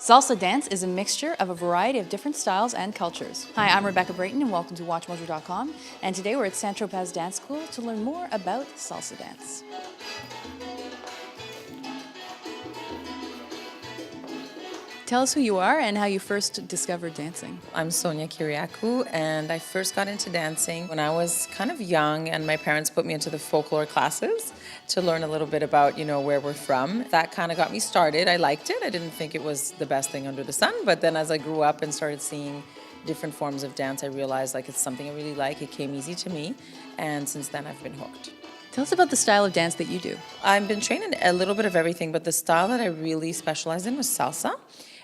Salsa dance is a mixture of a variety of different styles and cultures. Hi, I'm Rebecca Brayton and welcome to WatchMojo.com. And today we're at Saint-Tropez Dance School to learn more about salsa dance. Tell us who you are and how you first discovered dancing. I'm Sonia Kiriakou, and I first got into dancing when I was kind of young, and my parents put me into the folklore classes to learn a little bit about, where we're from. That kind of got me started. I liked it. I didn't think it was the best thing under the sun, but then as I grew up and started seeing different forms of dance, I realized it's something I really like. It came easy to me, and since then I've been hooked. Tell us about the style of dance that you do. I've been trained in a little bit of everything, but the style that I really specialized in was salsa.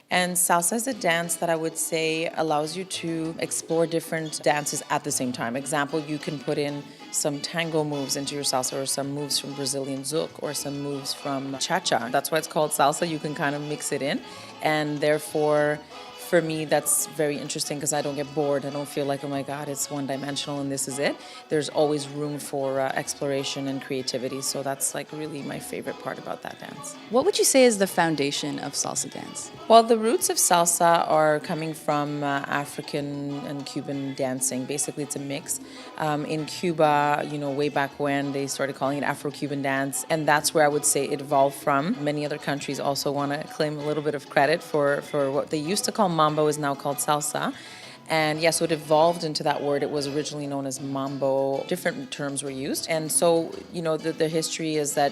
And salsa is a dance that I would say allows you to explore different dances at the same time. Example, you can put in some tango moves into your salsa, or some moves from Brazilian zouk, or some moves from cha-cha. That's why it's called salsa. You can kind of mix it in, and therefore, for me, that's very interesting because I don't get bored. I don't feel like, oh my God, it's one-dimensional and this is it. There's always room for exploration and creativity. So that's really my favorite part about that dance. What would you say is the foundation of salsa dance? Well, the roots of salsa are coming from African and Cuban dancing. Basically, it's a mix. In Cuba, way back when, they started calling it Afro-Cuban dance. And that's where I would say it evolved from. Many other countries also want to claim a little bit of credit for what they used to call mambo is now called salsa. And so it evolved into that word. It was originally known as mambo. Different terms were used. And so, the history is that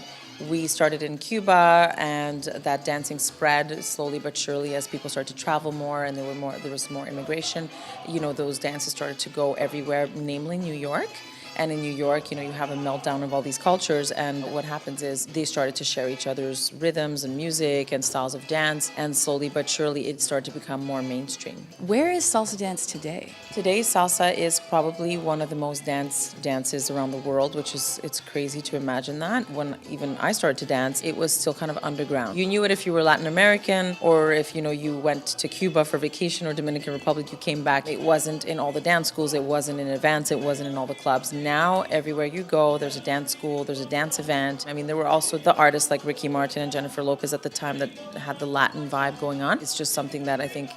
we started in Cuba, and that dancing spread slowly but surely as people started to travel more, and there was more immigration. Those dances started to go everywhere, namely New York. And in New York, you have a meltdown of all these cultures, and what happens is they started to share each other's rhythms and music and styles of dance, and slowly but surely it started to become more mainstream. Where is salsa dance today? Today, salsa is probably one of the most danced dances around the world, it's crazy to imagine that. When even I started to dance, it was still kind of underground. You knew it if you were Latin American, or if you went to Cuba for vacation, or Dominican Republic, you came back. It wasn't in all the dance schools, it wasn't in events, it wasn't in all the clubs. Now, everywhere you go, there's a dance school, there's a dance event. There were also the artists like Ricky Martin and Jennifer Lopez at the time that had the Latin vibe going on. It's just something that I think,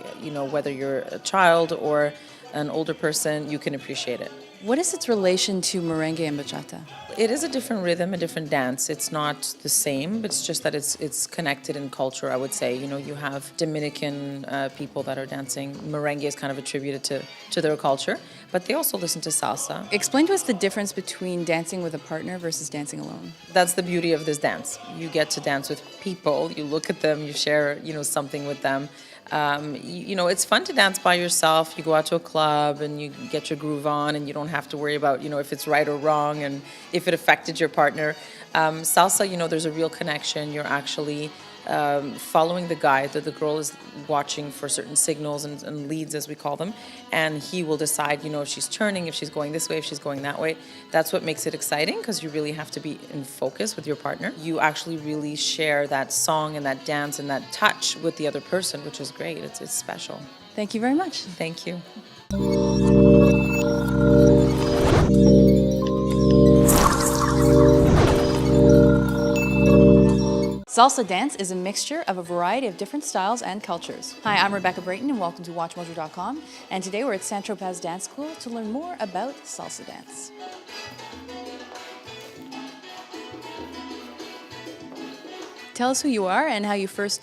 whether you're a child or an older person, you can appreciate it. What is its relation to merengue and bachata? It is a different rhythm, a different dance. It's not the same, but it's just that it's connected in culture, I would say. You have Dominican people that are dancing. Merengue is kind of attributed to their culture, but they also listen to salsa. Explain to us the difference between dancing with a partner versus dancing alone. That's the beauty of this dance. You get to dance with people. You look at them, you share, something with them. It's fun to dance by yourself. You go out to a club and you get your groove on, and you don't have to worry about, if it's right or wrong and if it affected your partner. Salsa, there's a real connection. You're actually following the guide. That the girl is watching for certain signals and leads, as we call them, and he will decide, if she's turning, if she's going this way, if she's going that way. That's what makes it exciting, because you really have to be in focus with your partner. You actually really share that song and that dance and that touch with the other person, which is great. It's special. Thank you very much. Thank you. Salsa dance is a mixture of a variety of different styles and cultures. Hi, I'm Rebecca Brayton and welcome to WatchMojo.com. And today we're at Saint-Tropez Dance School to learn more about salsa dance. Tell us who you are and how you first